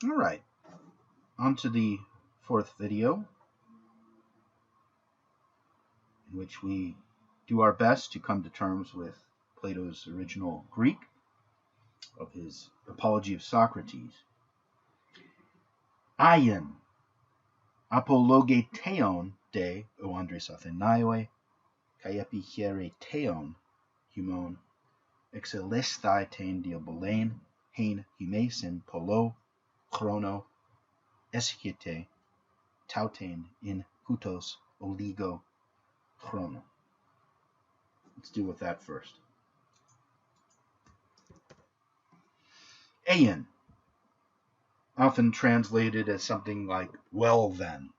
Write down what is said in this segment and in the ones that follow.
All right, on to the fourth video, in which we do our best to come to terms with Plato's original Greek of his Apology of Socrates. Aion apologeteon de o andres athenaioi kai epichereteon humon excelestai ten diabolain hein humesin polo chrono eschete tauten in hutos oligo chrono. Let's deal with that first. Aion, often translated as something like well then,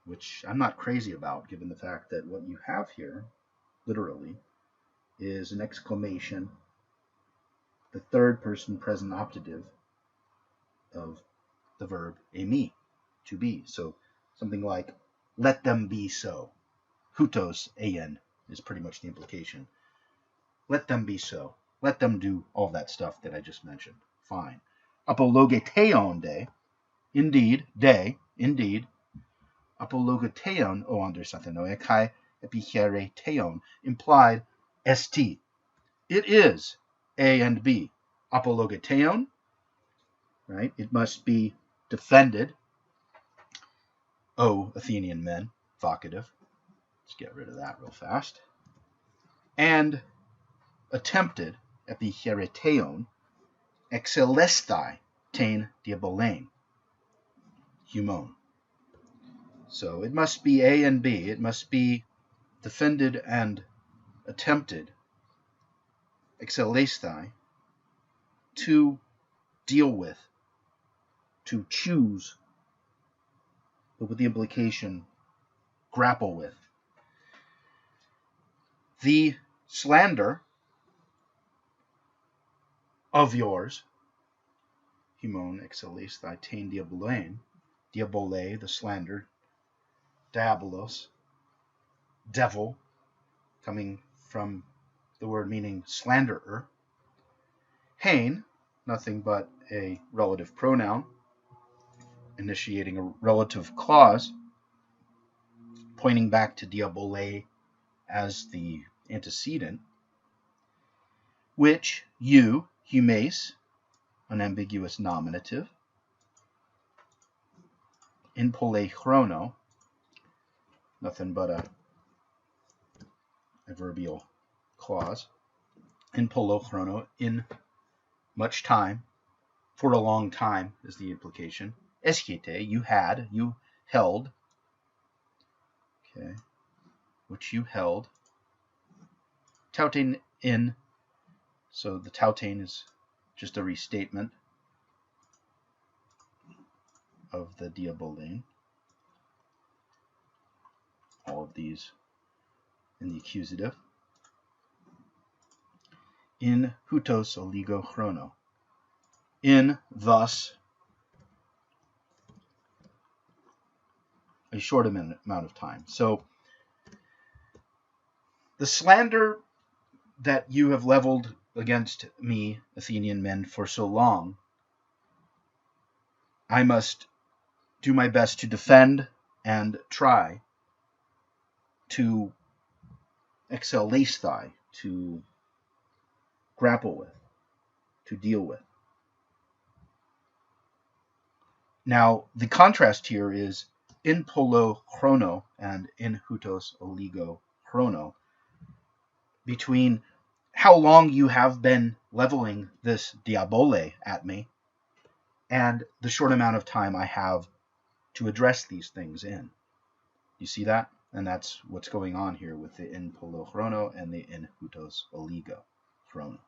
which I'm not crazy about given the fact that what you have here, literally, is an exclamation, the third person present optative of the verb eimi, to be. So something like, let them be so. Hutos aion is pretty much the implication. Let them be so. Let them do all that stuff that I just mentioned. Fine. Apologeteon de, indeed, apologeteon o andres athenoi kai epichereteon, implied st. It is A and B. Apologeteon, right? It must be defended. O Athenian men, vocative. Let's get rid of that real fast. And attempted, epichereteon, excelestai ten diabolain, humon. So it must be A and B. It must be defended and attempted, excelestai, to deal with, to choose, but with the implication, grapple with. The slander of yours, humon excelestai ten diabolain, diabole, the slander, diabolos, devil, coming from the word meaning slanderer. Hein, nothing but a relative pronoun, initiating a relative clause, pointing back to diabole as the antecedent, which you, humes, an ambiguous nominative, in pole chrono, nothing but a adverbial clause, in polo chrono, in much time, for a long time is the implication. Eschete, you had, you held, okay, which you held. Tauten in, so the tauten is just a restatement of the diabolain. All of these in the accusative. In hutos oligo chrono. In thus a short amount of time. So the slander that you have leveled against me, Athenian men, for so long, I must do my best to defend and try to excelestai, to grapple with, to deal with. Now, the contrast here is in polo chrono and in hutos oligo chrono, between how long you have been leveling this diabole at me and the short amount of time I have to address these things in. You see that? And that's what's going on here with the in polo chrono and the in hutos oligo chrono.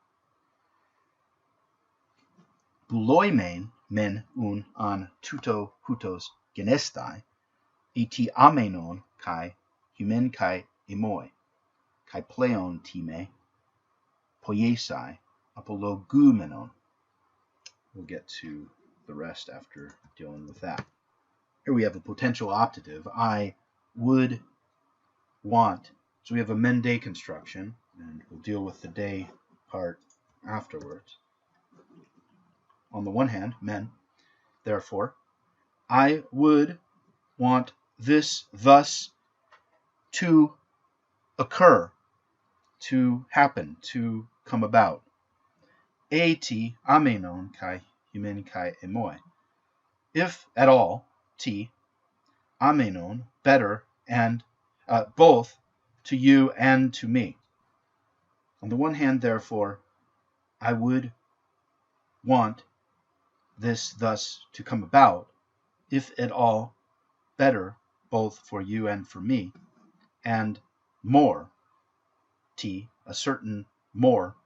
Bouloimen men un an tuto hutos genestai, eti amenon kai humen kai emoi, kai pleon time, poiesai, apologumenon. We'll get to the rest after dealing with that. Here we have a potential optative. I would want. So we have a men-day construction, and we'll deal with the day part afterwards. On the one hand, men, therefore, I would want this thus to occur, to happen, to come about. Eti amenon kai humen kai emoi. If at all, t amenon, better, and both to you and to me. On the one hand, therefore, I would want this thus to come about, if at all, better, both for you and for me, and more, t, a certain more,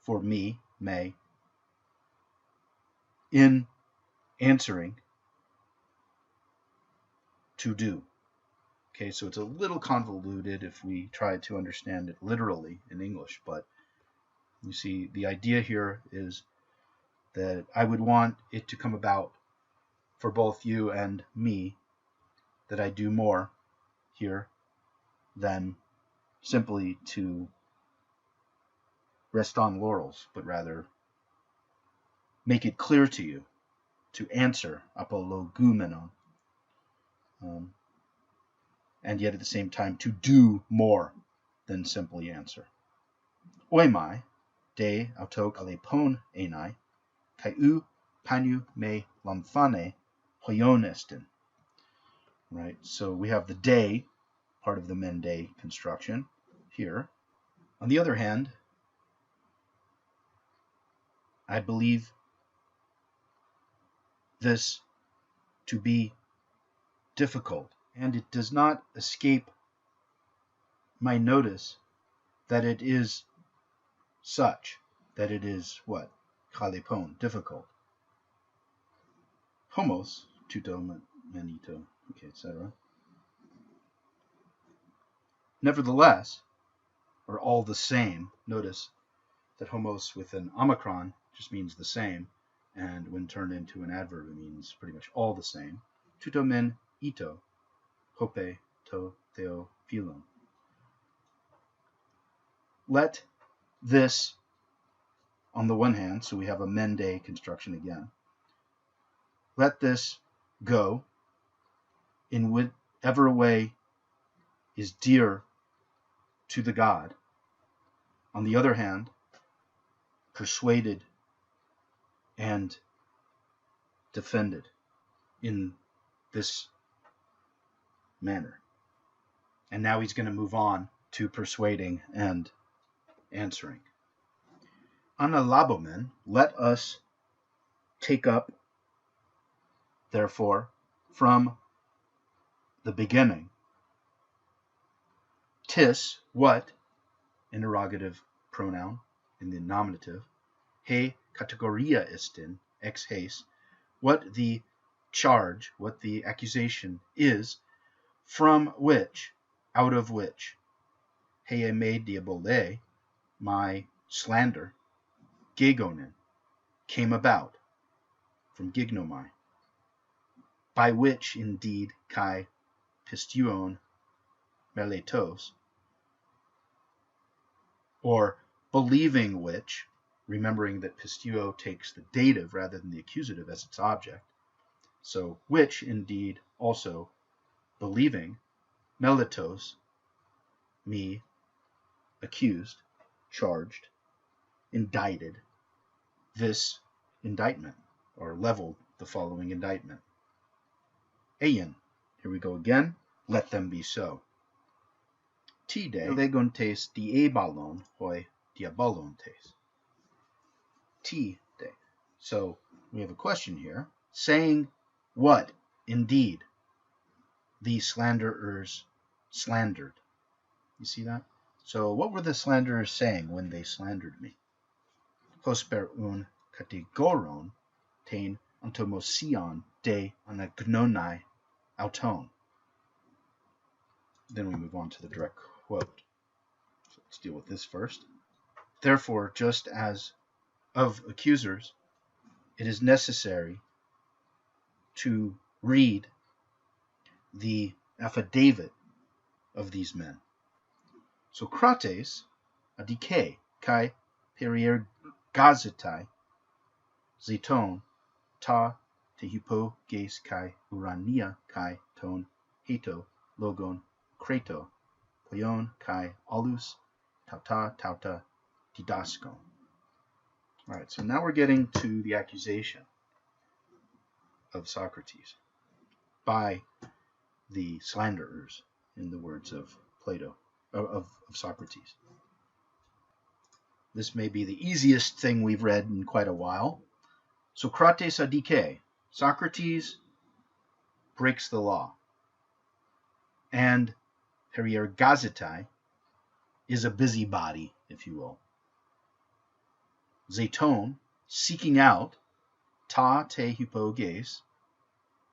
for me, may, in answering, to do. Okay, so it's a little convoluted if we try to understand it literally in English, but you see, the idea here is that I would want it to come about for both you and me, that I do more here than simply to rest on laurels, but rather make it clear to you, to answer apologumenon, and yet at the same time to do more than simply answer. Oimai de auto kalepon enai, kai u panu me lamphane hoyonestin. Right, so we have the day, part of the mende construction here. On the other hand, I believe this to be difficult, and it does not escape my notice that it is such, that it is what? Kalepon, difficult. Homos, tuto, manito, okay, etc. Nevertheless, or all the same, notice that homos with an omicron just means the same, and when turned into an adverb, it means pretty much all the same. Tuto men ito, hope to theo philon. Let this, on the one hand, so we have a mende construction again, let this go in whatever way is dear to the God. On the other hand, persuaded and defended in this manner. And now he's going to move on to persuading and answering. Analabomen, let us take up, therefore, from the beginning. Tis, what, interrogative pronoun in the nominative, he categoria istin, ex haes, what the charge, what the accusation is, from which, out of which, he me diabole, my slander, gegonen, came about, from gignomai, by which indeed kai pistuon meletos, or believing which, remembering that pistuo takes the dative rather than the accusative as its object, so which indeed also believing, meletos, me, accused, charged, indicted, this indictment, or leveled the following indictment. Eien, here we go again, let them be so. Tide legontes diebalon hoi diabolontes. Tide. So we have a question here, saying what indeed the slanderers slandered. You see that? So what were the slanderers saying when they slandered me? Hosper un categoron tein antomosion de anagnonai auton. Then we move on to the direct quote. So let's deal with this first. Therefore, just as of accusers, it is necessary to read the affidavit of these men. Socrates, adike kai periergazetai zeton ta te hypo ges kai urania kai ton heto logon kreto poion kai alus tauta didaskon. All right, so now we're getting to the accusation of Socrates by the slanderers, in the words of Plato, of Socrates. This may be the easiest thing we've read in quite a while. Socrates adike, Socrates breaks the law, and periergazetai is a busybody, if you will. Zeton, seeking out, ta te hypoges,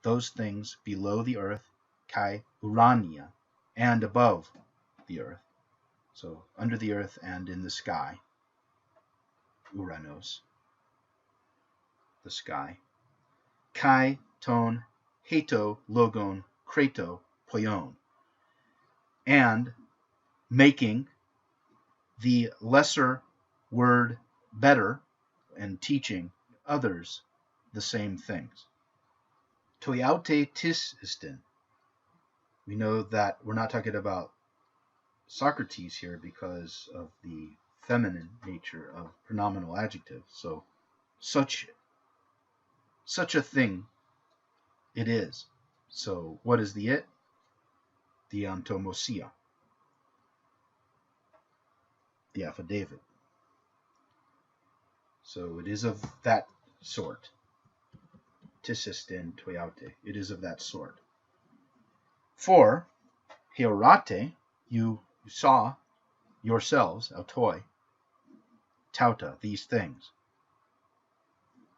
those things below the earth, kai urania, and above the earth, so under the earth and in the sky, uranos, the sky, kai ton heto logon kreto poion, and making the lesser word better and teaching others the same things. Toiaute tis istin. We know that we're not talking about Socrates here because of the feminine nature of pronominal adjectives. So such a thing it is. So what is the it? The antomosia, the affidavit. So it is of that sort. Tisistin toiaute. It is of that sort. For heorate, you saw yourselves, autoi, tauta, these things,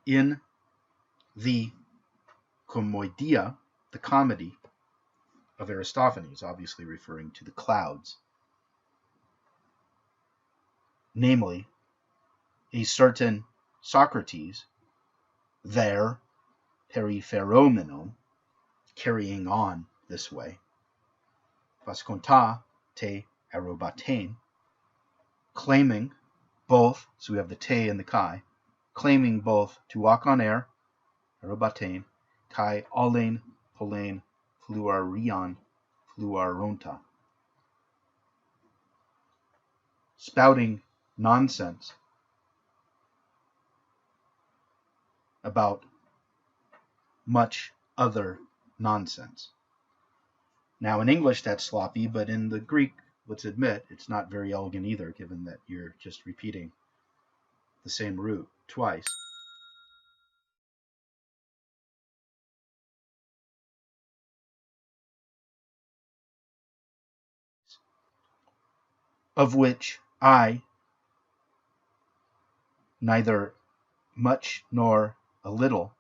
in the komoidia, the comedy of Aristophanes, obviously referring to the clouds, namely, a certain Socrates, there, peripheromenon, carrying on this way, vasconta te aerobatein, claiming both, so we have the te and the kai, claiming both to walk on air, aerobatein, kai olein polein fluarion fluaronta, spouting nonsense about much other nonsense. Now, in English, that's sloppy, but in the Greek, let's admit, it's not very elegant either, given that you're just repeating the same root twice. Of which I, neither much nor a little,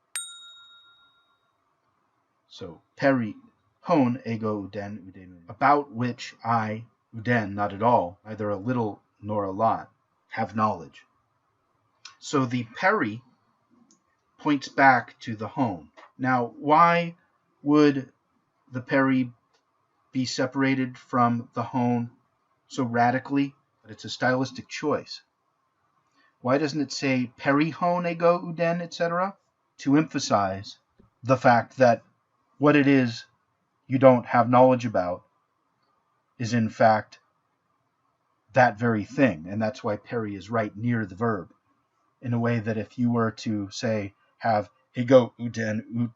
so peri hon ego uden uden, about which I, uden, not at all, neither a little nor a lot, have knowledge. So the peri points back to the hon. Now, why would the peri be separated from the hon so radically? But it's a stylistic choice. Why doesn't it say peri hon ego uden, etc.? To emphasize the fact that what it is you don't have knowledge about is in fact that very thing, and that's why peri is right near the verb, in a way that if you were to say have ego uden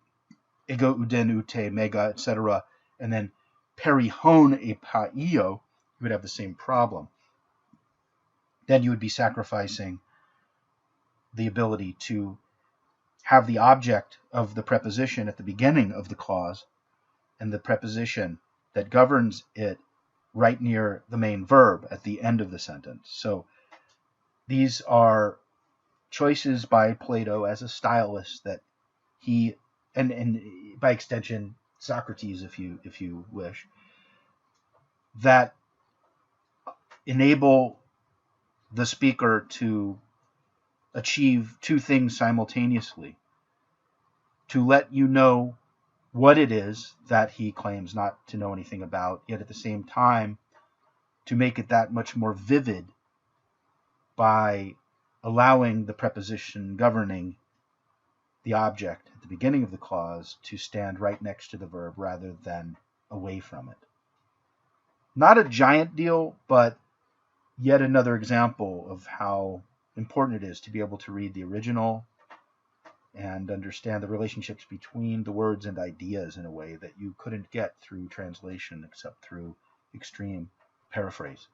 ute mega, etc., and then peri hon e paio, you would have the same problem. Then you would be sacrificing the ability to have the object of the preposition at the beginning of the clause and the preposition that governs it right near the main verb at the end of the sentence. So these are choices by Plato as a stylist that he, and by extension Socrates, if you wish, that enable the speaker to achieve two things simultaneously: to let you know what it is that he claims not to know anything about, yet at the same time to make it that much more vivid by allowing the preposition governing the object at the beginning of the clause to stand right next to the verb rather than away from it. Not a giant deal, but yet another example of how important it is to be able to read the original and understand the relationships between the words and ideas in a way that you couldn't get through translation except through extreme paraphrase.